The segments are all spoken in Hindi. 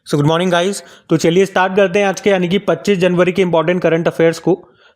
So good morning guys. तो चलिए स्टार्ट करते हैं आज के यानी कि 25 जनवरी के इंपॉर्टेंट करंट अफेयर्स को।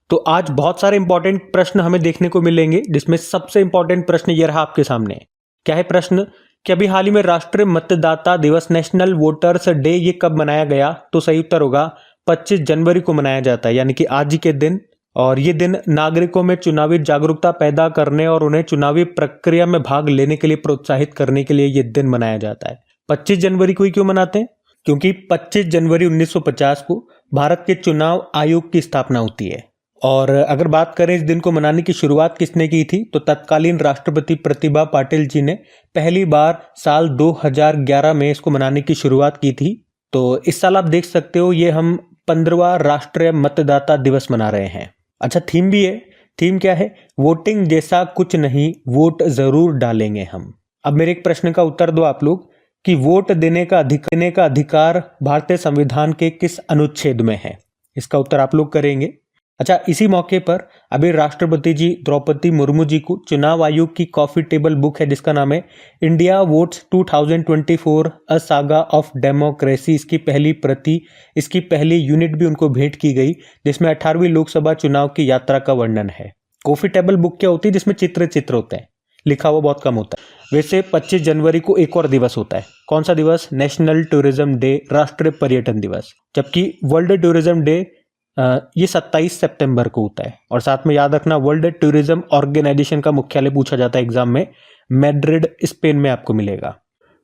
तो आज बहुत सारे इंपॉर्टेंट प्रश्न हमें देखने को मिलेंगे, जिसमें सबसे इंपॉर्टेंट प्रश्न ये रहा आपके सामने। क्या है प्रश्न कि अभी हाल ही में राष्ट्रीय मतदाता दिवस नेशनल वोटर्स डे ये कब मनाया गया? तो सही उत्तर होगा 25 जनवरी को मनाया जाता है, यानी कि आज ही के दिन। और ये दिन नागरिकों में चुनावी जागरूकता पैदा करने और उन्हें चुनावी प्रक्रिया में भाग लेने के लिए प्रोत्साहित करने के लिए ये दिन मनाया जाता है। 25 जनवरी को ही क्यों मनाते हैं? क्योंकि 25 जनवरी 1950 को भारत के चुनाव आयोग की स्थापना होती है। और अगर बात करें इस दिन को मनाने की शुरुआत किसने की थी, तो तत्कालीन राष्ट्रपति प्रतिभा पाटिल जी ने पहली बार साल 2011 में इसको मनाने की शुरुआत की थी। तो इस साल आप देख सकते हो ये हम 15वां राष्ट्रीय मतदाता दिवस मना रहे हैं। अच्छा, थीम भी है। थीम क्या है? वोटिंग जैसा कुछ नहीं, वोट जरूर डालेंगे हम। अब मेरे एक प्रश्न का उत्तर दो आप लोग कि वोट देने का अधिकार भारतीय संविधान के किस अनुच्छेद में है? इसका उत्तर आप लोग करेंगे। अच्छा, इसी मौके पर अभी राष्ट्रपति जी द्रौपदी मुर्मू जी को चुनाव आयोग की कॉफी टेबल बुक है जिसका नाम है India votes 2024 a saga of democracy, इसकी पहली प्रति, इसकी पहली यूनिट भी उनको भेंट की गई, जिसमें 18वीं लोकसभा चुनाव की यात्रा का वर्णन है। कॉफी टेबल बुक क्या होती है? जिसमें चित्र होते हैं, लिखा हुआ बहुत कम होता है। वैसे 25 जनवरी को एक और दिवस होता है। कौन सा दिवस? नेशनल टूरिज्म डे, राष्ट्रीय पर्यटन दिवस। जबकि वर्ल्ड टूरिज्म डे ये 27 सितंबर को होता है। और साथ में याद रखना, वर्ल्ड टूरिज्म ऑर्गेनाइजेशन का मुख्यालय पूछा जाता है एग्जाम में, मैड्रिड स्पेन में आपको मिलेगा।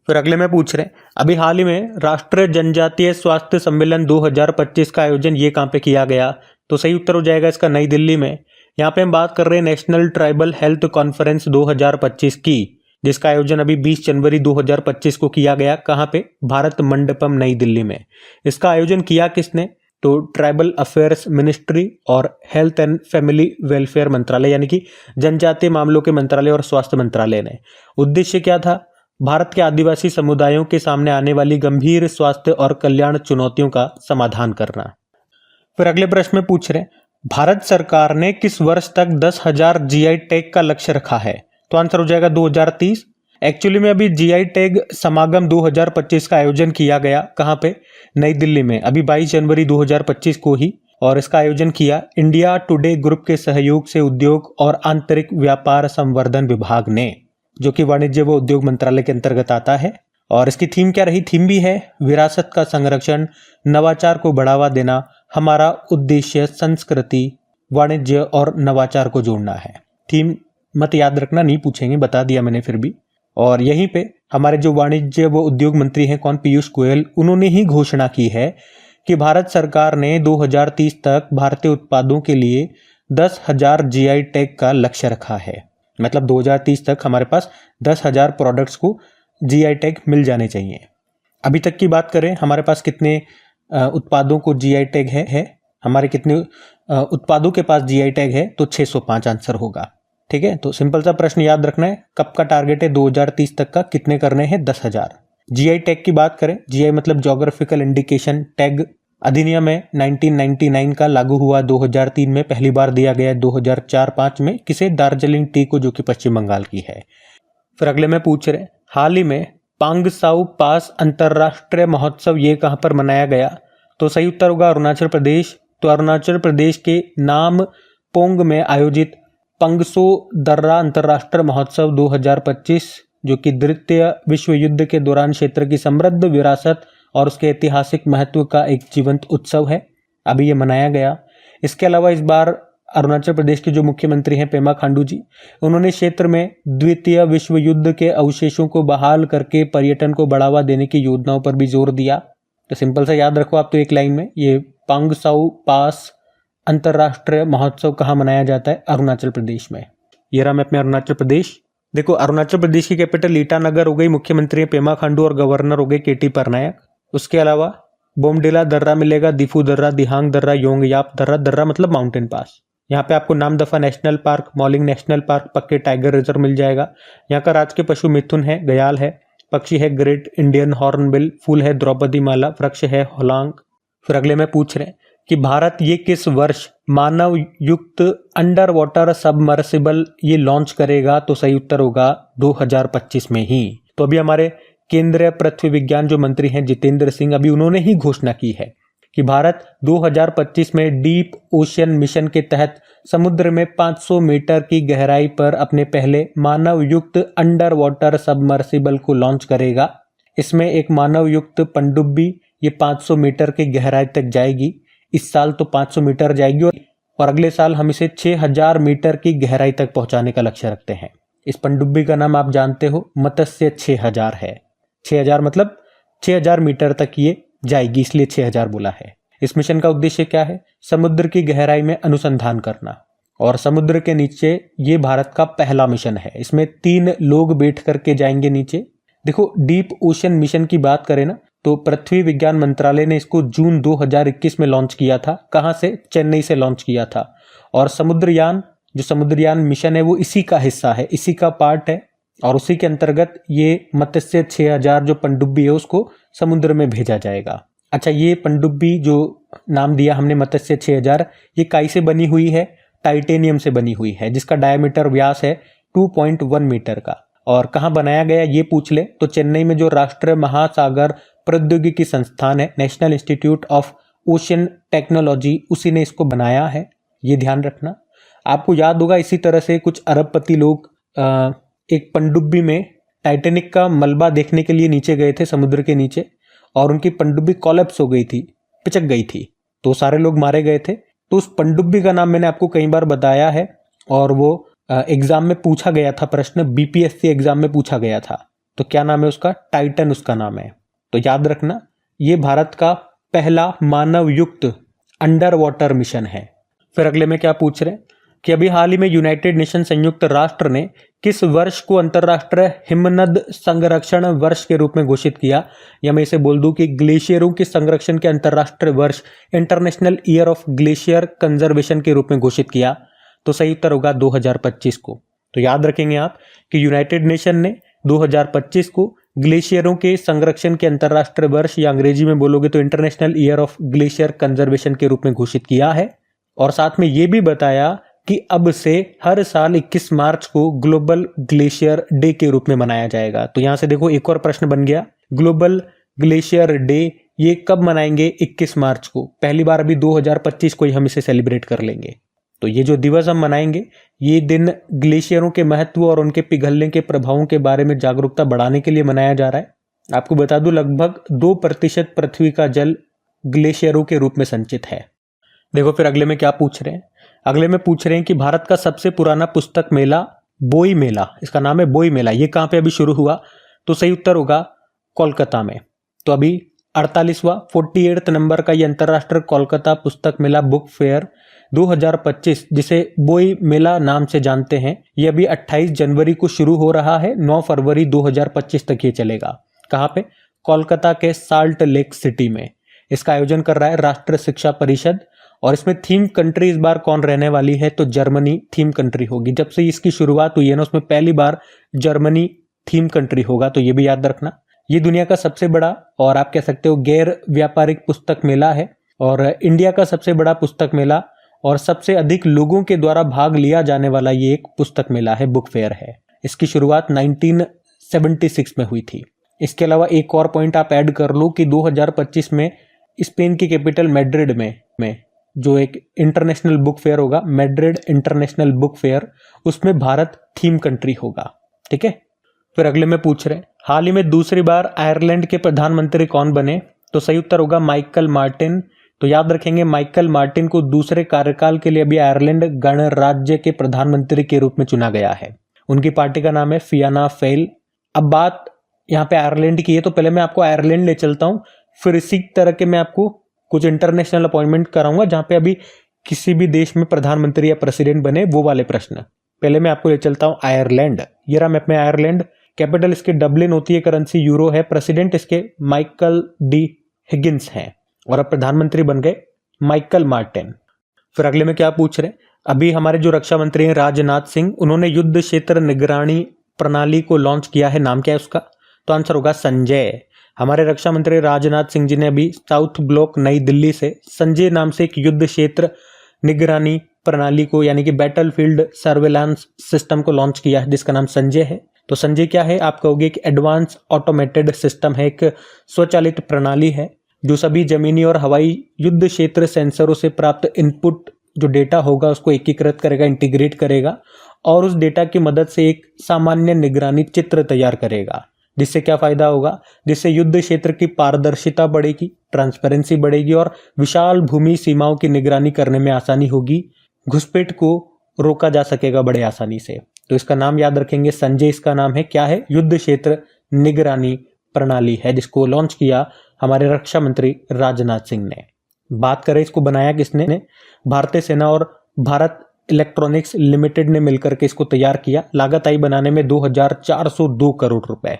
फिर अगले में पूछ रहे हैं अभी हाल ही में राष्ट्रीय जनजातीय स्वास्थ्य सम्मेलन 2025 का आयोजन ये कहाँ पे किया गया? तो सही उत्तर हो जाएगा इसका नई दिल्ली में। यहाँ पे हम बात कर रहे हैं नेशनल ट्राइबल हेल्थ कॉन्फ्रेंस 2025 की, जिसका आयोजन अभी 20 जनवरी 2025 को किया गया। कहाँ पे? भारत मंडपम नई दिल्ली में। इसका आयोजन किया किसने? तो ट्राइबल अफेयर्स मिनिस्ट्री और हेल्थ एंड फैमिली वेलफेयर मंत्रालय, यानी कि जनजातीय मामलों के मंत्रालय और स्वास्थ्य मंत्रालय ने। उद्देश्य क्या था? भारत के आदिवासी समुदायों के सामने आने वाली गंभीर स्वास्थ्य और कल्याण चुनौतियों का समाधान करना। फिर अगले प्रश्न में पूछ रहे हैं भारत सरकार ने किस वर्ष तक 10,000 जीआई टैग का लक्ष्य रखा है? तो आंसर हो जाएगा 2030। एक्चुअली में अभी जीआई टैग समागम 2025 का आयोजन किया गया। कहाँ पे? नई दिल्ली में, अभी 22 जनवरी 2025 को ही। और इसका आयोजन किया इंडिया टुडे ग्रुप के सहयोग से उद्योग और आंतरिक व्यापार संवर्धन विभाग ने, जो कि वाणिज्य व उद्योग मंत्रालय के अंतर्गत आता है। और इसकी थीम क्या रही? थीम भी है विरासत का संरक्षण, नवाचार को बढ़ावा देना, हमारा उद्देश्य संस्कृति, वाणिज्य और नवाचार को जोड़ना है। थीम मत याद रखना, नहीं पूछेंगे, बता दिया मैंने फिर भी। और यहीं पे हमारे जो वाणिज्य व उद्योग मंत्री हैं, कौन? पीयूष गोयल, उन्होंने ही घोषणा की है कि भारत सरकार ने 2030 तक भारतीय उत्पादों के लिए 10,000 जीआई टैग का लक्ष्य रखा है। मतलब 2030 तक हमारे पास 10,000 प्रोडक्ट्स को जीआई टैग मिल जाने चाहिए। अभी तक की बात करें, हमारे पास कितने उत्पादों को जीआई टैग है? हमारे कितने उत्पादों के पास जीआई टैग है? तो 605 आंसर होगा। ठीक है, तो सिंपल सा प्रश्न याद रखना है। कब का टारगेट है? 2030 तक का। कितने करने हैं? 10,000। जीआई टैग की बात करें, जीआई मतलब ज्योग्राफिकल इंडिकेशन टैग अधिनियम है 1999 का, लागू हुआ 2003 में, पहली बार दिया गया 2004-5 में। किसे? दार्जिलिंग टी को, जो कि पश्चिम बंगाल की है। फिर अगले में पूछ रहे हाल ही में पांगसाउ पास अंतरराष्ट्रीय महोत्सव ये कहाँ पर मनाया गया? तो सही उत्तर होगा अरुणाचल प्रदेश। तो अरुणाचल प्रदेश के नाम पोंग में आयोजित पंगसो दर्रा अंतरराष्ट्रीय महोत्सव 2025, जो कि द्वितीय विश्व युद्ध के दौरान क्षेत्र की समृद्ध विरासत और उसके ऐतिहासिक महत्व का एक जीवंत उत्सव है, अभी ये मनाया गया। इसके अलावा इस बार अरुणाचल प्रदेश के जो मुख्यमंत्री हैं पेमा खांडू जी, उन्होंने क्षेत्र में द्वितीय विश्व युद्ध के अवशेषों को बहाल करके पर्यटन को बढ़ावा देने की योजनाओं पर भी जोर दिया। तो सिंपल सा याद रखो आप तो एक लाइन में, ये पांगसाउ पास अंतरराष्ट्रीय महोत्सव कहाँ मनाया जाता है? अरुणाचल प्रदेश में। ये रहा मैप में अरुणाचल प्रदेश। देखो, अरुणाचल प्रदेश की कैपिटल ईटानगर हो गई, मुख्यमंत्री पेमा खांडू और गवर्नर हो गए केटी परनायक। उसके अलावा बोमडिला दर्रा मिलेगा, दिफू दर्रा, दिहांग दर्रा, योंगयाप दर्रा, दर्रा मतलब माउंटेन पास। यहाँ पे आपको Namdapha national park, Mouling national park, पक्के टाइगर रिजर्व मिल जाएगा। यहाँ का राजकीय पशु मिथुन है, गयाल है, पक्षी है ग्रेट इंडियन हॉर्नबिल, फूल है द्रौपदी माला, वृक्ष है होलांग। फिर अगले में पूछ रहे हैं कि भारत ये किस वर्ष मानव युक्त अंडर वाटर सबमर्सिबल ये लॉन्च करेगा? तो सही उत्तर होगा 2025 में ही। तो अभी हमारे केंद्रीय पृथ्वी विज्ञान जो मंत्री हैं जितेंद्र सिंह, अभी उन्होंने ही घोषणा की है कि भारत 2025 में डीप ओशन मिशन के तहत समुद्र में 500 मीटर की गहराई पर अपने पहले मानव युक्त अंडर वाटर सबमर्सिबल को लॉन्च करेगा। इसमें एक मानव युक्त पनडुब्बी ये 500 मीटर की गहराई तक जाएगी। इस साल तो 500 मीटर जाएगी और अगले साल हम इसे 6000 मीटर की गहराई तक पहुंचाने का लक्ष्य रखते हैं। इस पनडुब्बी का नाम आप जानते हो, मत्स्य 6000 है। 6000 मतलब 6000 मीटर तक ये जाएगी, इसलिए 6000 बोला है। इस मिशन का उद्देश्य क्या है? समुद्र की गहराई में अनुसंधान करना और समुद्र के नीचे ये भारत का पहला मिशन है। इसमें 3 लोग बैठ करके जाएंगे नीचे। देखो, डीप ओशन मिशन की बात करें ना तो पृथ्वी विज्ञान मंत्रालय ने इसको जून 2021 में लॉन्च किया था। कहां से? चेन्नई से लॉन्च किया था। और समुद्रयान मिशन है वो इसी का हिस्सा है, इसी का पार्ट है और उसी के अंतर्गत ये मत्स्य 6000 जो पनडुब्बी है उसको समुद्र में भेजा जाएगा। अच्छा, ये पनडुब्बी जो नाम दिया हमने मत्स्य 6000, ये काई से बनी हुई है? टाइटेनियम से बनी हुई है, जिसका डायमीटर व्यास है 2.1 मीटर का। और कहाँ बनाया गया ये पूछ ले तो चेन्नई में जो राष्ट्रीय महासागर प्रौद्योगिकी संस्थान है, national institute of ocean technology, उसी ने इसको बनाया है। ये ध्यान रखना। आपको याद होगा इसी तरह से कुछ अरबपति लोग एक पनडुब्बी में टाइटैनिक का मलबा देखने के लिए नीचे गए थे समुद्र के नीचे और उनकी पनडुब्बी कोलैप्स हो गई थी, पिचक गई थी, तो सारे लोग मारे गए थे। तो उस पनडुब्बी का नाम मैंने आपको कई बार बताया है और वो एग्जाम में पूछा गया था प्रश्न, बीपीएससी एग्जाम में पूछा गया था। तो क्या नाम है उसका? टाइटन उसका नाम है। तो याद रखना, ये भारत का पहला मानव युक्त अंडर वाटर मिशन है। फिर अगले में क्या पूछ रहे हैं कि अभी हाल ही में यूनाइटेड नेशन संयुक्त राष्ट्र ने किस वर्ष को अंतर्राष्ट्रीय हिमनद संरक्षण वर्ष के रूप में घोषित किया? या मैं इसे बोल दूं कि ग्लेशियरों के संरक्षण के अंतर्राष्ट्रीय वर्ष, international year of glacier conservation के रूप में घोषित किया? तो सही उत्तर होगा 2025 को। तो याद रखेंगे आप कि यूनाइटेड नेशन ने 2025 को ग्लेशियरों के संरक्षण के अंतर्राष्ट्रीय वर्ष, या अंग्रेजी में बोलोगे तो international year of glacier conservation के रूप में घोषित किया है। और साथ में ये भी बताया कि अब से हर साल 21 मार्च को ग्लोबल ग्लेशियर डे के रूप में मनाया जाएगा। तो यहां से देखो एक और प्रश्न बन गया, ग्लोबल ग्लेशियर डे ये कब मनाएंगे? 21 मार्च को। पहली बार अभी 2025 को ही हम इसे सेलिब्रेट कर लेंगे। तो ये जो दिवस हम मनाएंगे, ये दिन ग्लेशियरों के महत्व और उनके पिघलने के प्रभावों के बारे में जागरूकता बढ़ाने के लिए मनाया जा रहा है। आपको बता दूं, लगभग 2% पृथ्वी का जल ग्लेशियरों के रूप में संचित है। देखो फिर अगले में क्या पूछ रहे हैं? अगले में पूछ रहे हैं कि भारत का सबसे पुराना पुस्तक मेला बोई मेला, इसका नाम है बोई मेला, ये कहाँ पे अभी शुरू हुआ? तो सही उत्तर होगा कोलकाता में। तो अभी 48वां नंबर का ये अंतर्राष्ट्रीय कोलकाता पुस्तक मेला बुक फेयर 2025, जिसे बोई मेला नाम से जानते हैं, ये अभी 28 जनवरी को शुरू हो रहा है। 9 फरवरी 2025 तक ये चलेगा। कहाँ पे? कोलकाता के साल्ट लेक सिटी में। इसका आयोजन कर रहा है राष्ट्रीय शिक्षा परिषद और इसमें थीम कंट्री इस बार कौन रहने वाली है? तो जर्मनी थीम कंट्री होगी। जब से इसकी शुरुआत हुई है ना, उसमें पहली बार जर्मनी थीम कंट्री होगा, तो ये भी याद रखना। ये दुनिया का सबसे बड़ा और आप कह सकते हो गैर व्यापारिक पुस्तक मेला है और इंडिया का सबसे बड़ा पुस्तक मेला और सबसे अधिक लोगों के द्वारा भाग लिया जाने वाला ये एक पुस्तक मेला है, बुक फेयर है। इसकी शुरुआत 1976 में हुई थी। इसके अलावा एक और पॉइंट आप ऐड कर लो कि 2025 में स्पेन की कैपिटल मैड्रिड में जो एक इंटरनेशनल बुक फेयर होगा, मैड्रिड इंटरनेशनल बुक फेयर, उसमें भारत थीम कंट्री होगा। ठीक है। फिर अगले में पूछ रहे हैं, हाल ही में दूसरी बार आयरलैंड के प्रधानमंत्री कौन बने? तो सही उत्तर होगा माइकल मार्टिन। तो याद रखेंगे, माइकल मार्टिन को दूसरे कार्यकाल के लिए अभी आयरलैंड गणराज्य के प्रधानमंत्री के रूप में चुना गया है। उनकी पार्टी का नाम है फियाना फेल। अब बात यहाँ पे आयरलैंड की है, तो पहले मैं आपको आयरलैंड ले चलता हूँ, फिर इसी तरह के मैं आपको कुछ इंटरनेशनल अपॉइंटमेंट कराऊंगा जहां पे अभी किसी भी देश में प्रधानमंत्री या प्रेसिडेंट बने, वो वाले प्रश्न। पहले मैं आपको ले चलता हूं आयरलैंड। ये रहा मैप में आयरलैंड। कैपिटल इसके डबलिन होती है, करेंसी यूरो है, प्रेसिडेंट इसके माइकल डी हिगिंस हैं और अब प्रधानमंत्री बन गए माइकल मार्टिन। फिर अगले में क्या पूछ रहे हैं, अभी हमारे जो रक्षा मंत्री हैं राजनाथ सिंह, उन्होंने युद्ध क्षेत्र निगरानी प्रणाली को लॉन्च किया है। नाम क्या है उसका? तो आंसर होगा संजय। हमारे रक्षा मंत्री राजनाथ सिंह जी ने अभी साउथ ब्लॉक नई दिल्ली से संजय नाम से एक युद्ध क्षेत्र निगरानी प्रणाली को, यानी कि बैटलफील्ड सर्वेलांस सिस्टम को लॉन्च किया है, जिसका नाम संजय है। तो संजय क्या है, आप कहोगे एक एडवांस ऑटोमेटेड सिस्टम है, एक स्वचालित प्रणाली है जो सभी जमीनी और हवाई युद्ध क्षेत्र सेंसरों से प्राप्त इनपुट जो डेटा होगा उसको एकीकृत करेगा, इंटीग्रेट करेगा और उस डेटा की मदद से एक सामान्य निगरानी चित्र तैयार करेगा। जिससे क्या फायदा होगा, जिससे युद्ध क्षेत्र की पारदर्शिता बढ़ेगी, ट्रांसपेरेंसी बढ़ेगी और विशाल भूमि सीमाओं की निगरानी करने में आसानी होगी। घुसपैठ को रोका जा सकेगा बड़े आसानी से। तो इसका नाम याद रखेंगे, संजय इसका नाम है। क्या है, युद्ध क्षेत्र निगरानी प्रणाली है, जिसको लॉन्च किया हमारे रक्षा मंत्री राजनाथ सिंह ने। बात करें इसको बनाया किसने, भारतीय सेना और भारत इलेक्ट्रॉनिक्स लिमिटेड ने मिलकर के इसको तैयार किया। लागत आई बनाने में 2402 करोड़ रुपए।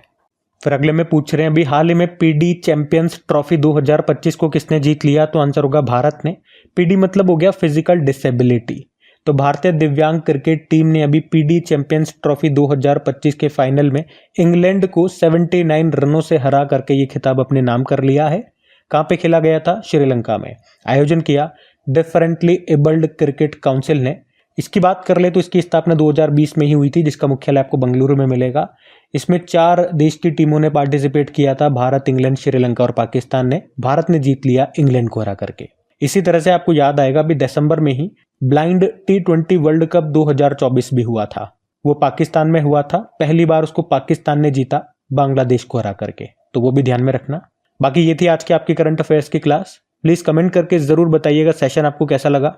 फिर अगले में पूछ रहे हैं अभी हाल ही में पीडी चैंपियंस ट्रॉफी 2025 को किसने जीत लिया, तो आंसर होगा भारत ने। पीडी मतलब हो गया फिजिकल डिसेबिलिटी। तो भारतीय दिव्यांग क्रिकेट टीम ने अभी पीडी चैंपियंस ट्रॉफी 2025 के फाइनल में इंग्लैंड को 79 रनों से हरा करके ये खिताब अपने नाम कर लिया है। कहाँ पे खेला गया था, श्रीलंका में। आयोजन किया डिफरेंटली एबल्ड क्रिकेट काउंसिल ने। इसकी बात कर ले तो इसकी स्थापना 2020 में ही हुई थी, जिसका मुख्यालय आपको बेंगलुरु में मिलेगा। इसमें 4 देश की टीमों ने पार्टिसिपेट किया था, भारत, इंग्लैंड, श्रीलंका और पाकिस्तान ने। भारत ने जीत लिया इंग्लैंड को हरा करके। इसी तरह से आपको याद आएगा अभी दिसंबर में ही ब्लाइंड T20 वर्ल्ड कप 2024 भी हुआ था। वो पाकिस्तान में हुआ था। पहली बार उसको पाकिस्तान ने जीता बांग्लादेश को हरा करके, तो वो भी ध्यान में रखना। बाकी ये थी आज की आपकी करंट अफेयर्स की क्लास। प्लीज कमेंट करके जरूर बताइएगा सेशन आपको कैसा लगा।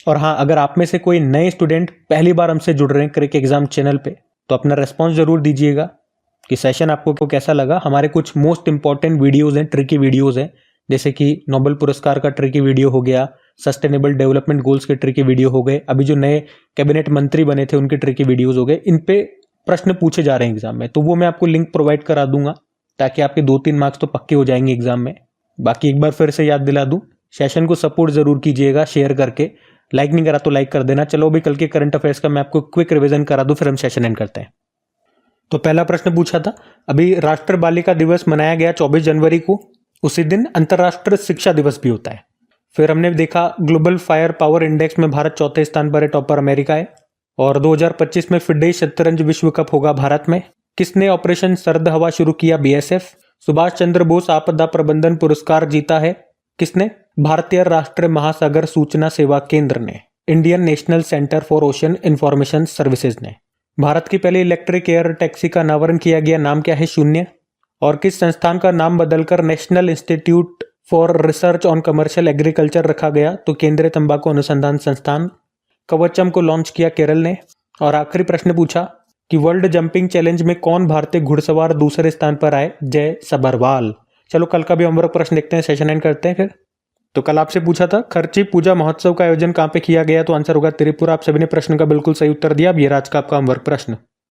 और हाँ, अगर आप में से कोई नए स्टूडेंट पहली बार हमसे जुड़ रहे हैं क्रिक एग्जाम चैनल पे, तो अपना रेस्पॉन्स जरूर दीजिएगा कि सेशन आपको कैसा लगा। हमारे कुछ मोस्ट इंपॉर्टेंट वीडियोज हैं, ट्रिकी वीडियोज हैं, जैसे कि नोबेल पुरस्कार का ट्रिकी वीडियो हो गया, सस्टेनेबल डेवलपमेंट गोल्स के ट्रिकी वीडियो हो गए, अभी जो नए कैबिनेट मंत्री बने थे उनके ट्रिकी वीडियोज हो गए। इन पे प्रश्न पूछे जा रहे हैं एग्जाम में, तो वो मैं आपको लिंक प्रोवाइड करा दूंगा ताकि आपके 2-3 मार्क्स तो पक्के हो जाएंगे एग्जाम में। बाकी एक बार फिर से याद दिला दूं, सेशन को सपोर्ट जरूर कीजिएगा शेयर करके। लाइक नहीं करा तो लाइक कर देना। चलो अभी कल के करंट अफेयर्स का मैं आपको क्विक रिवीजन करा दूं, फिर हम सेशन एंड करते हैं। तो पहला प्रश्न पूछा था, अभी राष्ट्रीय बालिका दिवस मनाया गया 24 जनवरी को। उसी दिन अंतर्राष्ट्रीय शिक्षा दिवस भी होता है। फिर हमने देखा ग्लोबल फायर पावर इंडेक्स में भारत 4थे स्थान पर है, टॉपर अमेरिका है। और 2025 में फिडे शतरंज विश्व कप होगा भारत में। किसने ऑपरेशन सर्द हवा शुरू किया, BSF। सुभाष चंद्र बोस आपदा प्रबंधन पुरस्कार जीता है किसने, भारतीय राष्ट्रीय महासागर सूचना सेवा केंद्र ने, Indian national centre for ocean information services ने। भारत की पहली इलेक्ट्रिक एयर टैक्सी का अनावरण किया गया, नाम क्या है, शून्य। और किस संस्थान का नाम बदलकर national institute for research on commercial agriculture रखा गया, तो केंद्रीय तंबाकू अनुसंधान संस्थान। कवचम को लॉन्च किया केरल ने। और आखिरी प्रश्न पूछा कि वर्ल्ड जंपिंग चैलेंज में कौन भारतीय घुड़सवार दूसरे स्थान पर आए, जय सबरवाल। चलो कल का भी होमवर्क प्रश्न देखते हैं, सेशन एंड करते हैं फिर। तो कल आपसे पूछा था खर्ची पूजा महोत्सव का आयोजन कहाँ पे किया गया, तो आंसर होगा त्रिपुरा। आप सभी ने प्रश्न का बिल्कुल सही उत्तर दिया। अब ये आज का आपका होमवर्क प्रश्न।